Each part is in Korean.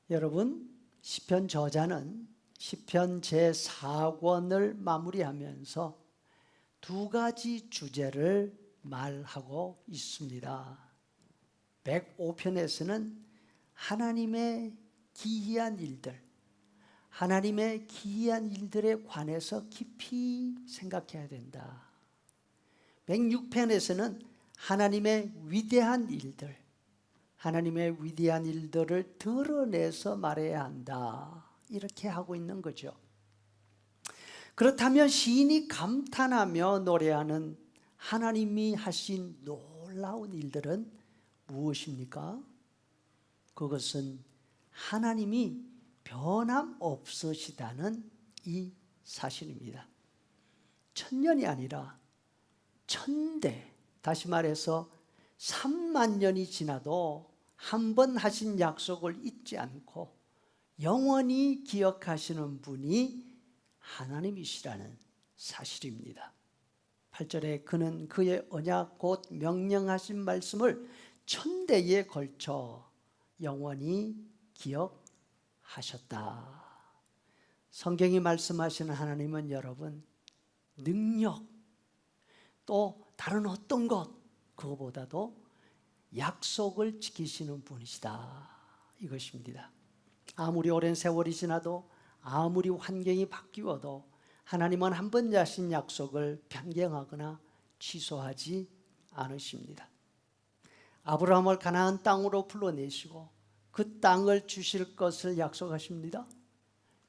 여러분, 시편 저자는 시편 제4권을 마무리하면서 두 가지 주제를 말하고 있습니다. 105편에서는 하나님의 기이한 일들, 하나님의 기이한 일들에 관해서 깊이 생각해야 된다. 106편에서는 하나님의 위대한 일들, 하나님의 위대한 일들을 드러내서 말해야 한다. 이렇게 하고 있는 거죠. 그렇다면 시인이 감탄하며 노래하는 하나님이 하신 놀라운 일들은 무엇입니까? 그것은 하나님이 변함없으시다는 이 사실입니다. 천년이 아니라 천대, 다시 말해서 3만 년이 지나도 한 번 하신 약속을 잊지 않고 영원히 기억하시는 분이 하나님이시라는 사실입니다. 8절에 그는 그의 언약 곧 명령하신 말씀을 천대에 걸쳐 영원히 기억하셨다. 성경이 말씀하시는 하나님은 여러분, 능력 또 다른 어떤 것 그거보다도 약속을 지키시는 분이시다, 이것입니다. 아무리 오랜 세월이 지나도 아무리 환경이 바뀌어도 하나님은 한 번 하신 약속을 변경하거나 취소하지 않으십니다. 아브라함을 가나안 땅으로 불러내시고 그 땅을 주실 것을 약속하십니다.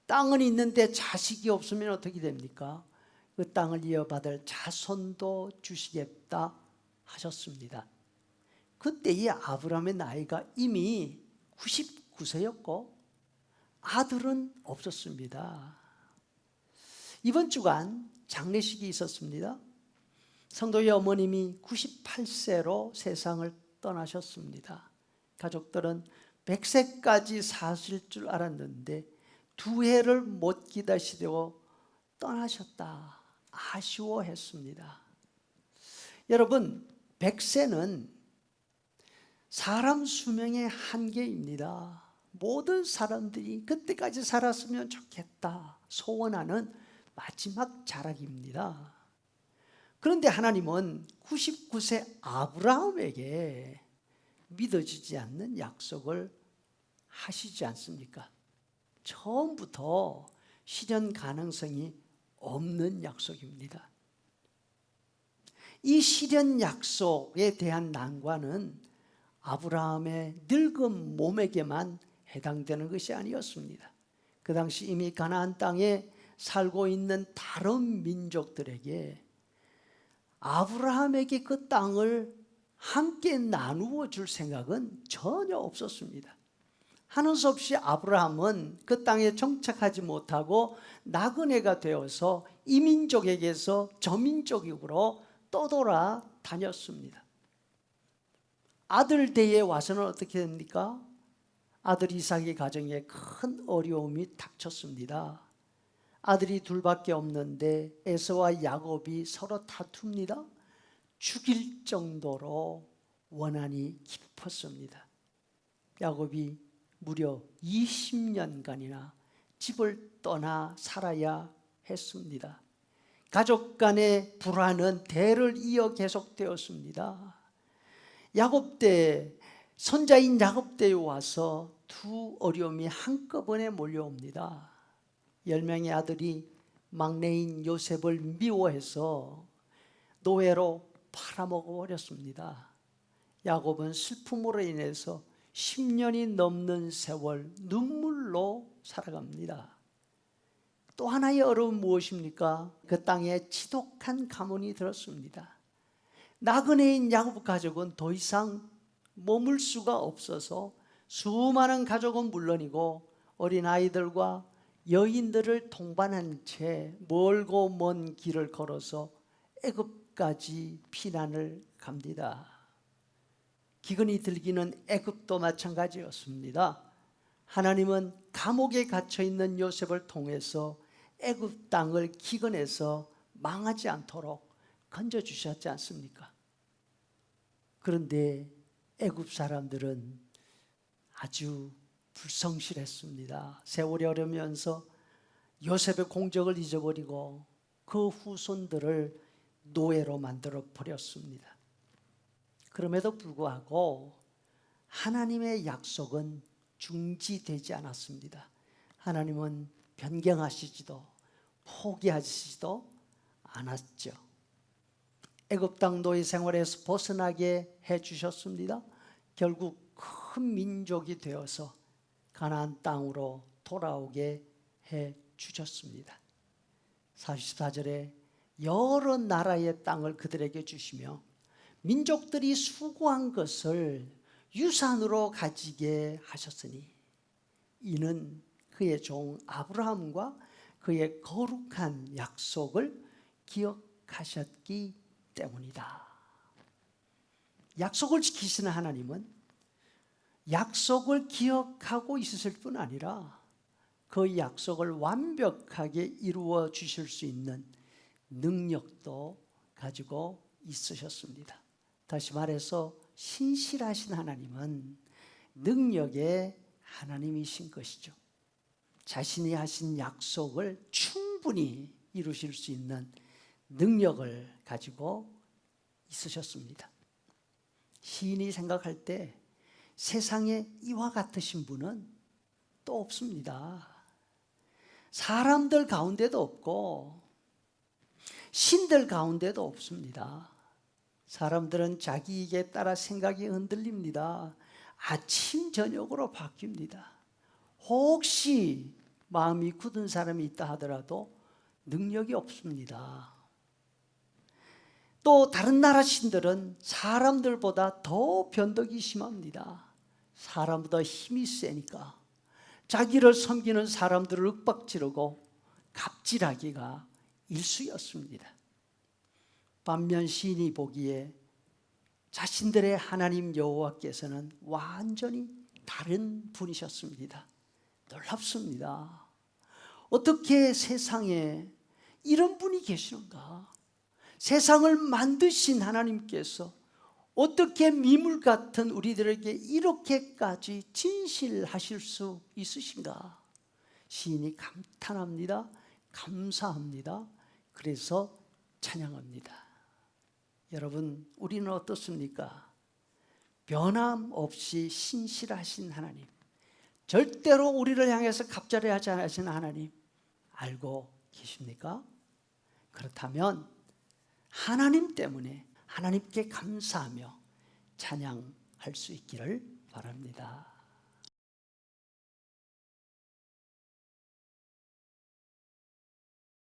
땅은 있는데 자식이 없으면 어떻게 됩니까? 그 땅을 이어받을 자손도 주시겠다 하셨습니다. 그때의 아브라함의 나이가 이미 99세였고 아들은 없었습니다. 이번 주간 장례식이 있었습니다. 성도의 어머님이 98세로 세상을 떠나셨습니다. 가족들은 100세까지 사실 줄 알았는데 2해를 못 기다리시고 떠나셨다. 아쉬워했습니다. 여러분, 100세는 사람 수명의 한계입니다. 모든 사람들이 그때까지 살았으면 좋겠다 소원하는 마지막 자락입니다. 그런데 하나님은 99세 아브라함에게 믿어지지 않는 약속을 하시지 않습니까? 처음부터 실현 가능성이 없는 약속입니다. 이 실현 약속에 대한 난관은 아브라함의 늙은 몸에게만 해당되는 것이 아니었습니다. 그 당시 이미 가나안 땅에 살고 있는 다른 민족들에게 아브라함에게 그 땅을 함께 나누어 줄 생각은 전혀 없었습니다. 하는 수 없이 아브라함은 그 땅에 정착하지 못하고 나그네가 되어서 이 민족에게서 저 민족으로 떠돌아 다녔습니다. 아들 때에 와서는 어떻게 됩니까? 아들 이삭의 가정에 큰 어려움이 닥쳤습니다. 아들이 둘밖에 없는데 에서와 야곱이 서로 다툽니다. 죽일 정도로 원한이 깊었습니다. 야곱이 무려 20년간이나 집을 떠나 살아야 했습니다. 가족 간의 불화는 대를 이어 계속되었습니다. 야곱 때, 손자인 야곱 때에 와서 두 어려움이 한꺼번에 몰려옵니다. 10명의 아들이 막내인 요셉을 미워해서 노예로 팔아먹어 버렸습니다. 야곱은 슬픔으로 인해서 10년이 넘는 세월 눈물로 살아갑니다. 또 하나의 어려움은 무엇입니까? 그 땅에 지독한 가뭄이 들었습니다. 나그네인 야곱 가족은 더 이상 머물 수가 없어서 수많은 가족은 물론이고 어린아이들과 여인들을 동반한 채 멀고 먼 길을 걸어서 애굽까지 피난을 갑니다. 기근이 들기는 애굽도 마찬가지였습니다. 하나님은 감옥에 갇혀있는 요셉을 통해서 애굽 땅을 기근에서 망하지 않도록 건져주셨지 않습니까? 그런데 애굽 사람들은 아주 불성실했습니다. 세월이 흐르면서 요셉의 공적을 잊어버리고 그 후손들을 노예로 만들어 버렸습니다. 그럼에도 불구하고 하나님의 약속은 중지되지 않았습니다. 하나님은 변경하시지도 포기하시지도 않았죠. 애굽 땅 노예 생활에서 벗어나게 해주셨습니다. 결국 큰 민족이 되어서 가나안 땅으로 돌아오게 해주셨습니다. 44절에 여러 나라의 땅을 그들에게 주시며 민족들이 수고한 것을 유산으로 가지게 하셨으니 이는 그의 종 아브라함과 그의 거룩한 약속을 기억하셨기 때문이다. 약속을 지키시는 하나님은 약속을 기억하고 있으실 뿐 아니라 그 약속을 완벽하게 이루어 주실 수 있는 능력도 가지고 있으셨습니다. 다시 말해서 신실하신 하나님은 능력의 하나님이신 것이죠. 자신이 하신 약속을 충분히 이루실 수 있는 능력을 가지고 있으셨습니다. 시인이 생각할 때 세상에 이와 같으신 분은 또 없습니다. 사람들 가운데도 없고 신들 가운데도 없습니다. 사람들은 자기 이익에 따라 생각이 흔들립니다. 아침 저녁으로 바뀝니다. 혹시 마음이 굳은 사람이 있다 하더라도 능력이 없습니다. 또 다른 나라 신들은 사람들보다 더 변덕이 심합니다. 사람보다 힘이 세니까 자기를 섬기는 사람들을 윽박지르고 갑질하기가 일쑤였습니다. 반면 시인이 보기에 자신들의 하나님 여호와께서는 완전히 다른 분이셨습니다. 놀랍습니다. 어떻게 세상에 이런 분이 계시는가? 세상을 만드신 하나님께서 어떻게 미물 같은 우리들에게 이렇게까지 진실하실 수 있으신가? 시인이 감탄합니다. 감사합니다. 그래서 찬양합니다. 여러분, 우리는 어떻습니까? 변함없이 신실하신 하나님, 절대로 우리를 향해서 갑자리하지 않으신 하나님 알고 계십니까? 그렇다면 하나님 때문에 하나님께 감사하며 찬양할 수 있기를 바랍니다.